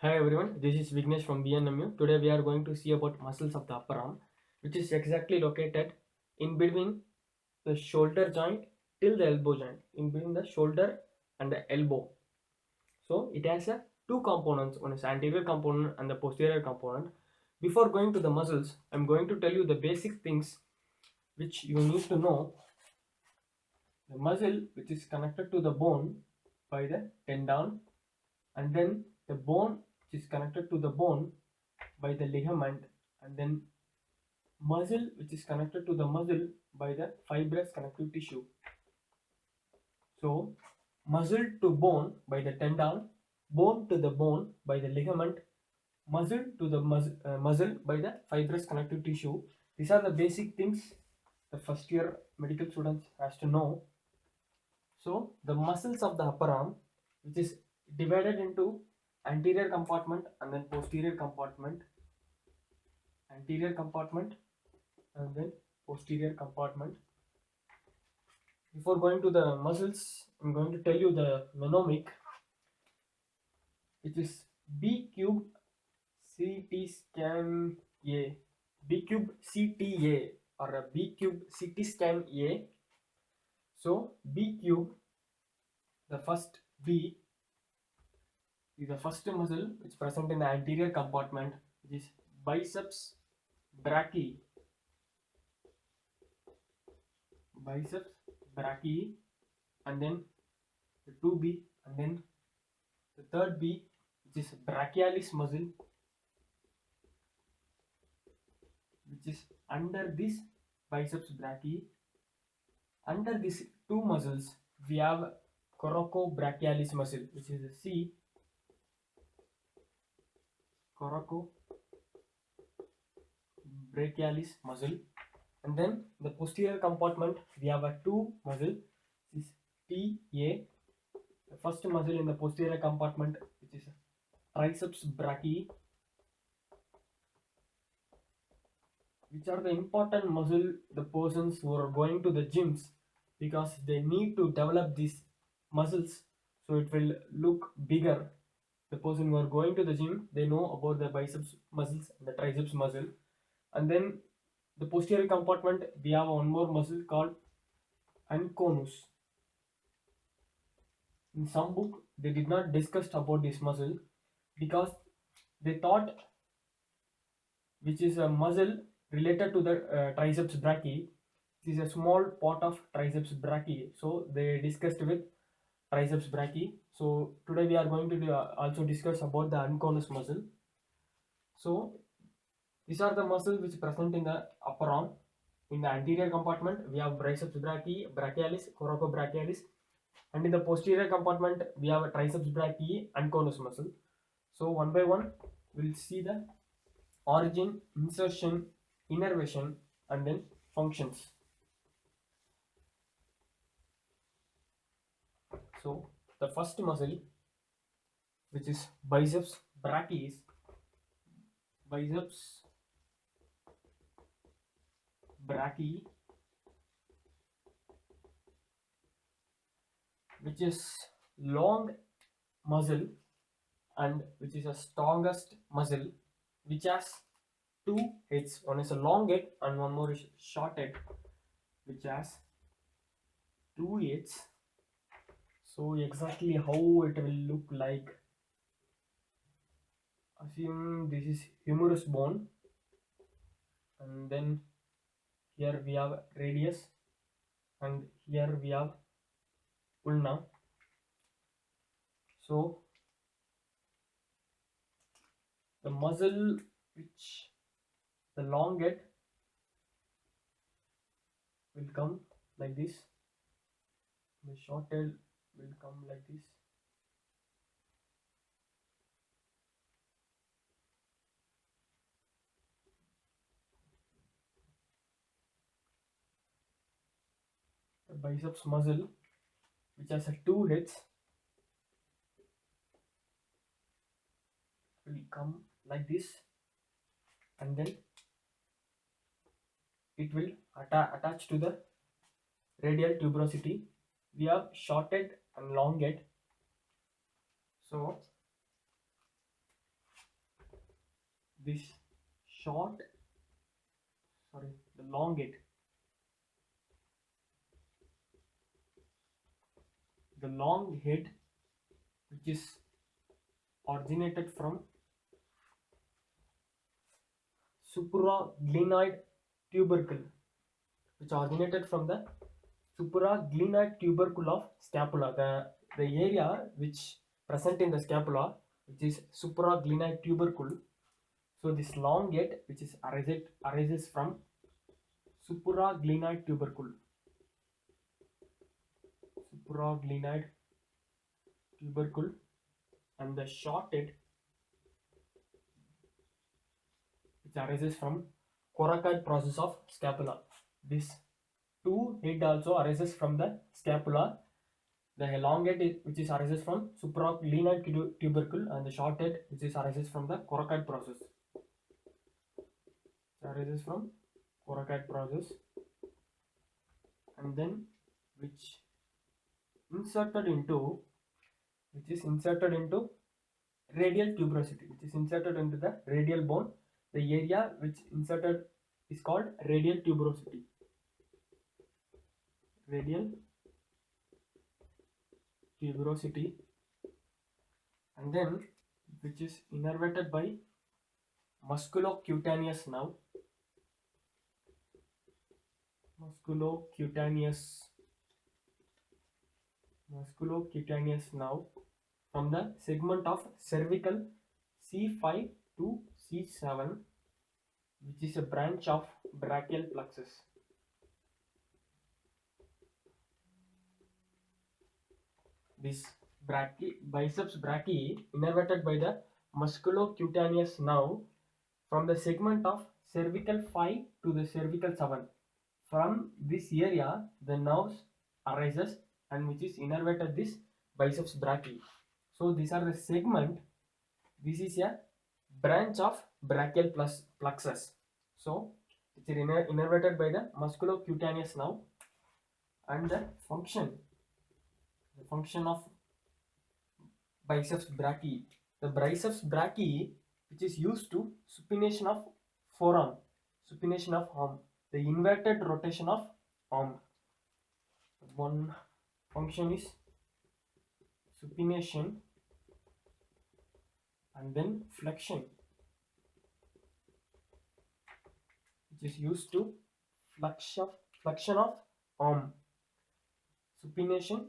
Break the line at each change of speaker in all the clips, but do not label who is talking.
Hi everyone, this is Vignesh from BNMU. Today we are going to see about muscles of the upper arm, which is exactly located in between the shoulder joint till the elbow joint, in between the shoulder and the elbow. So it has two components, one is anterior component and the posterior component. Before going to the muscles, I'm going to tell you the basic things which you need to know. The muscle which is connected to the bone by the tendon, and then the bone which is connected to the bone by the ligament, and then muscle which is connected to the muscle by the fibrous connective tissue. So muscle to bone by the tendon, bone to the bone by the ligament, muscle to the muscle by the fibrous connective tissue. These are the basic things the first year medical students has to know. So the muscles of the upper arm, which is divided into anterior compartment and then posterior compartment, anterior compartment and then posterior compartment. Before going to the muscles, I'm going to tell you the mnemonic, which is B cube CT scan A, B cube CTA, or a B cube CT scan A. So B cube, the first B is the first muscle which is present in the anterior compartment, which is biceps brachii, biceps brachii, and then the 2B, and then the third B, which is brachialis muscle, which is under this biceps brachii. Under these two muscles, we have coracobrachialis muscle, which is a C, coracobrachialis muscle. And then the posterior compartment, we have a two muscle, which is TA. The first muscle in the posterior compartment, which is triceps brachii, which are the important muscle the persons who are going to the gyms, because they need to develop these muscles so it will look bigger. The person who are going to the gym, they know about the biceps muscles and the triceps muscle. And then the posterior compartment, we have one more muscle called anconus. In some book they did not discuss about this muscle because they thought which is a muscle related to the triceps brachii. This is a small part of triceps brachii, so they discussed with triceps brachii. So today we are going to also discuss about the anconus muscle. So these are the muscles which present in the upper arm. In the anterior compartment, we have biceps brachii, brachialis, coracobrachialis, and in the posterior compartment, we have triceps brachii and conus muscle. So one by one, we'll see the origin, insertion, innervation, and then functions. So the first muscle, which is biceps brachii, biceps brachii, which is long muscle and which is the strongest muscle, which has two heads. One is a long head and one more is short head, which has two heads. So exactly how it will look like, assume this is humerus bone, and then here we have radius, and here we have ulna. So the muscle which the long head will come like this, the short head will come like this. The biceps muscle, which has two heads, will come like this, and then it will attach to the radial tuberosity. We have short head and long head. So this short, sorry, the long head, which is originated from supraglenoid tubercle, which originated from the supraglenoid tubercle of scapula, the area which present in the scapula, which is supraglenoid tubercle. So this long head which is arises from supraglenoid tubercle, and the short head which arises from coracoid process of scapula. This two head also arises from the scapula. The long head which is arises from supraglenoid tubercle, and the short head which is arises from the coracoid process. Arises from coracoid process, and then which is inserted into radial tuberosity, which is inserted into the radial bone. The area which inserted is called radial tuberosity. And then which is innervated by musculocutaneous nerve. Musculocutaneous nerve from the segment of cervical C5 to C7, which is a branch of brachial plexus. This biceps brachii innervated by the musculocutaneous nerve from the segment of cervical 5 to the cervical 7. From this area, the nerves arises, and which is innervated this biceps brachii. So these are the segment. This is a branch of brachial plexus. So it is innervated by the musculocutaneous nerve. And the function of biceps brachii. The biceps brachii, which is used to supination of forearm, the inverted rotation of arm. One function is supination, and then flexion, which is used to flexion of arm. Supination,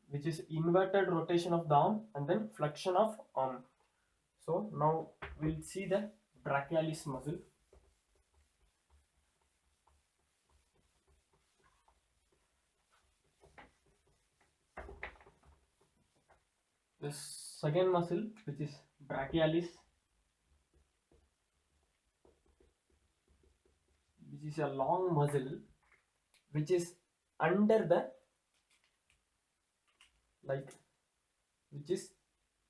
which is inverted rotation of the arm, and then flexion of arm. So now we'll see the brachialis muscle. The second muscle, which is brachialis, which is a long muscle which is under the this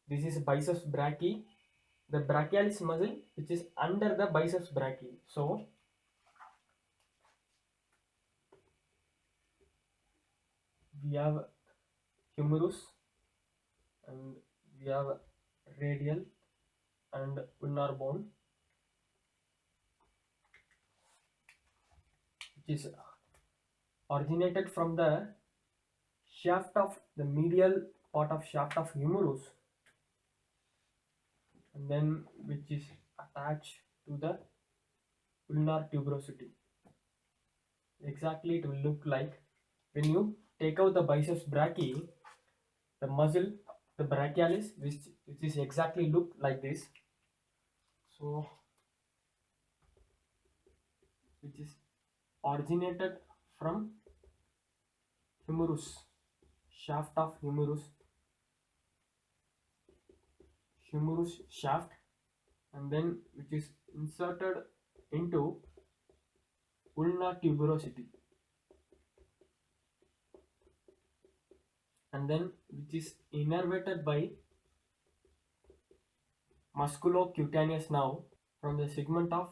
is biceps brachii, the brachialis muscle which is under the biceps brachii. So we have humerus, and we have radial and ulnar bone, which is originated from the shaft of the medial part of shaft of humerus, and then which is attached to the ulnar tuberosity. Exactly, it will look like when you take out the biceps brachii, the muscle, the brachialis, which is exactly look like this. So which is originated from humerus, shaft of humerus shaft, and then which is inserted into ulnar tuberosity, and then which is innervated by musculocutaneous nerve from the segment of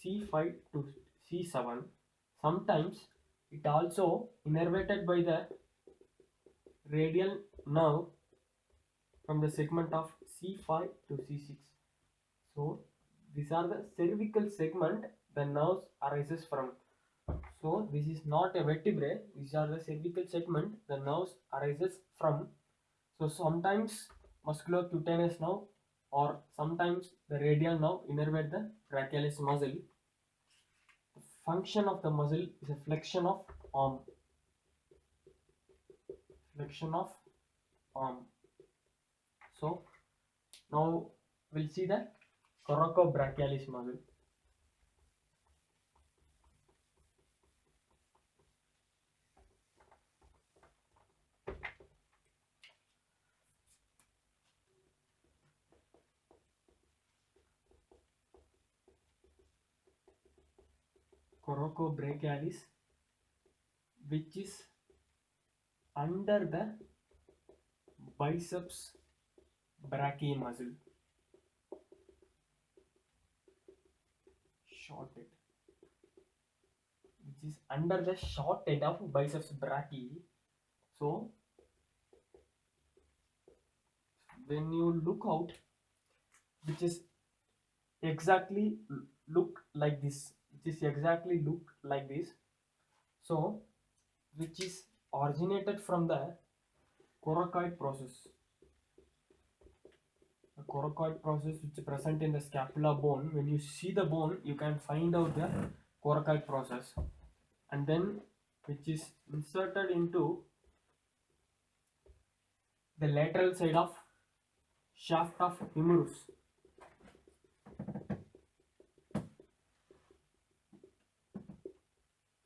C5 to C7. Sometimes it also innervated by the radial nerve from the segment of C5 to C6. So These are the cervical segment the nerves arises from. So this is not a vertebrae. These are the cervical segment the nerves arises from. So sometimes musculocutaneous nerve or sometimes the radial nerve innervate the brachialis muscle. The function of the muscle is a flexion of arm. Flexion of arm. So now we'll see the coracobrachialis muscle. Coracobrachialis, which is under the biceps brachii muscle. Short head, which is under the short head of biceps brachii. So when you look out, which is exactly look like this, so which is originated from the coracoid process. The coracoid process which is present in the scapula bone. When you see the bone, you can find out the coracoid process, and then which is inserted into the lateral side of shaft of humerus.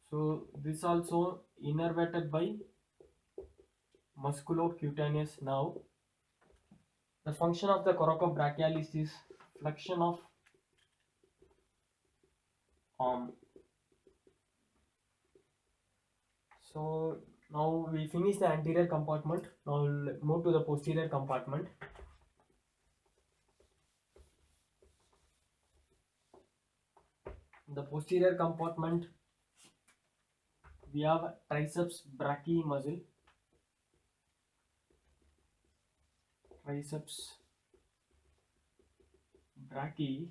So this also innervated by musculocutaneous nerve. The function of the coracobrachialis is flexion of arm. So now we finish the anterior compartment. Now we'll move to the posterior compartment. In the posterior compartment, we have triceps brachii muscle. Triceps brachii.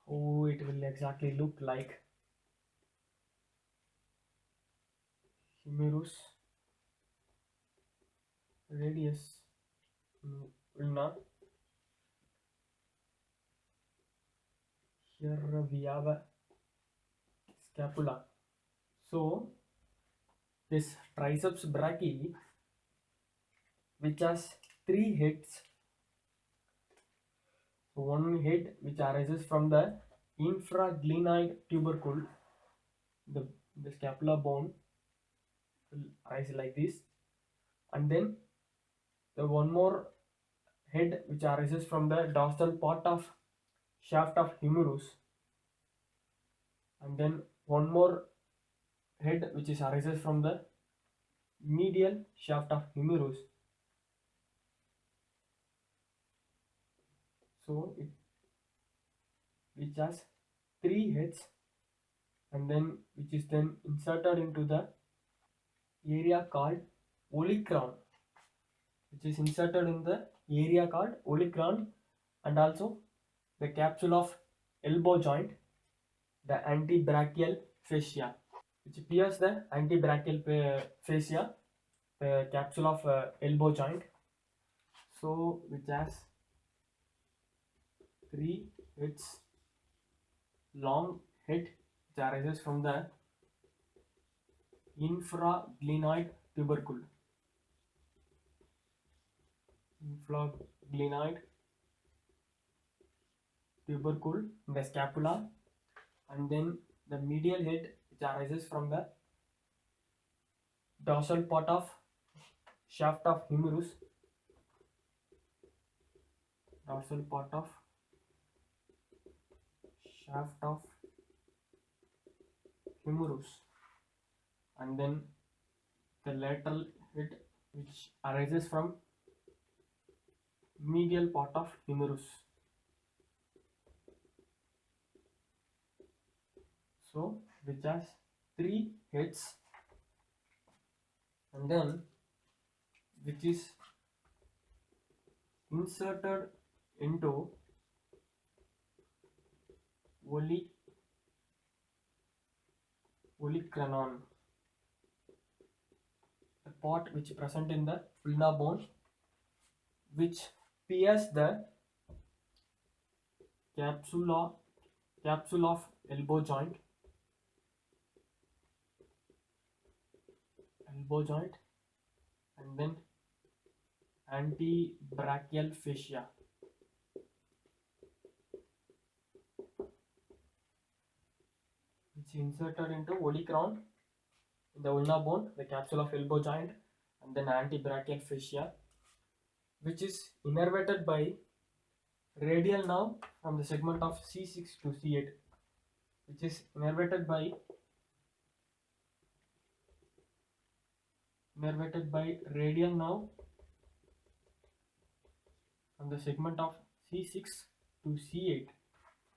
Oh, it will exactly look like humerus, radius, ulna. Here we have a scapula. So this triceps brachii, which has three heads. So one head which arises from the infraglenoid tubercle, the scapula bone will arise like this, and then the one more head which arises from the dorsal part of shaft of humerus, and then one more head which is arises from the medial shaft of humerus. So it which has three heads, and then which is then inserted into the area called olecranon, which is inserted in the area called olecranon, and also the capsule of elbow joint, the antebrachial fascia, which pierces the antebrachial fascia, the capsule of elbow joint. So which has three heads, long head which arises from the infraglenoid tubercle. Infraglenoid tubercle in the scapula, and then the medial head which arises from the dorsal part of shaft of humerus, dorsal part of shaft of humerus, and then the lateral head which arises from medial part of humerus. So which has three heads, and then which is inserted into olecranon, a part which is present in the ulna bone, which pierce the capsule of elbow joint, and then antebrachial fascia, which inserted into olecranon in the ulna bone, the capsule of elbow joint, and then antebrachial fascia, which is innervated by radial nerve from the segment of C6 to C8, which is innervated by radial nerve from the segment of C6 to C8.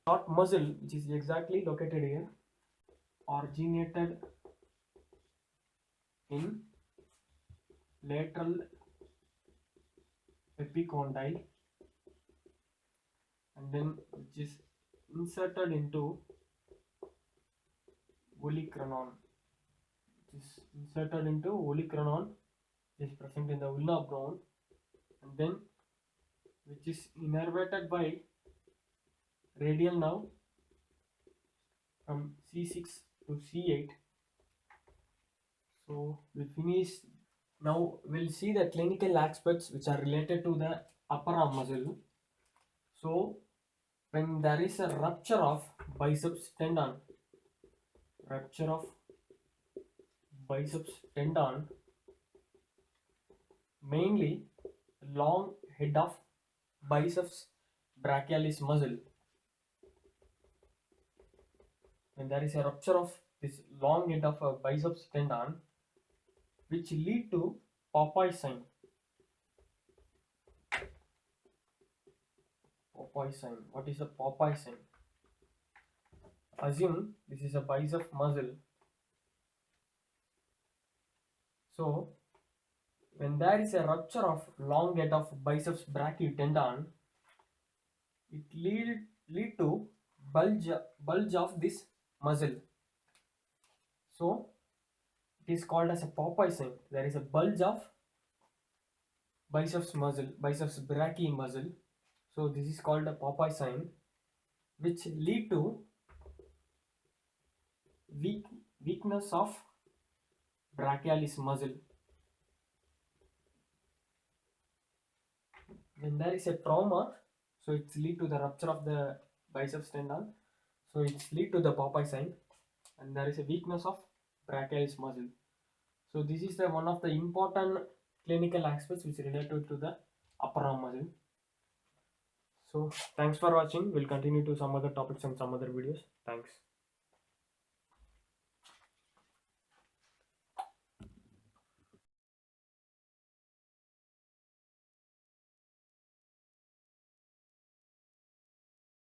Short muscle, which is exactly located here, originated in lateral epicondyle, and then which is inserted into olecranon, is present in the ulna bone, and then which is innervated by radial nerve from C6 to C8. So we finish. Now we'll see the clinical aspects which are related to the upper arm muscle. So when there is a rupture of biceps tendon, mainly long head of biceps brachialis muscle. When there is a rupture of this long head of a biceps tendon, which lead to Popeye sign. What is a Popeye sign? Assume this is a bicep muscle. So when there is a rupture of long head of biceps brachii tendon, it lead to bulge of this muscle. So it is called as a Popeye sign. There is a bulge of biceps brachii muscle. So this is called a Popeye sign, which lead to weakness of brachialis muscle. When there is a trauma, so it's lead to the rupture of the biceps tendon, so it's lead to the Popeye sign, and there is a weakness of brachialis muscle. So this is the one of the important clinical aspects which is related to the upper arm muscle. So thanks for watching. We'll continue to some other topics and some other videos. Thanks.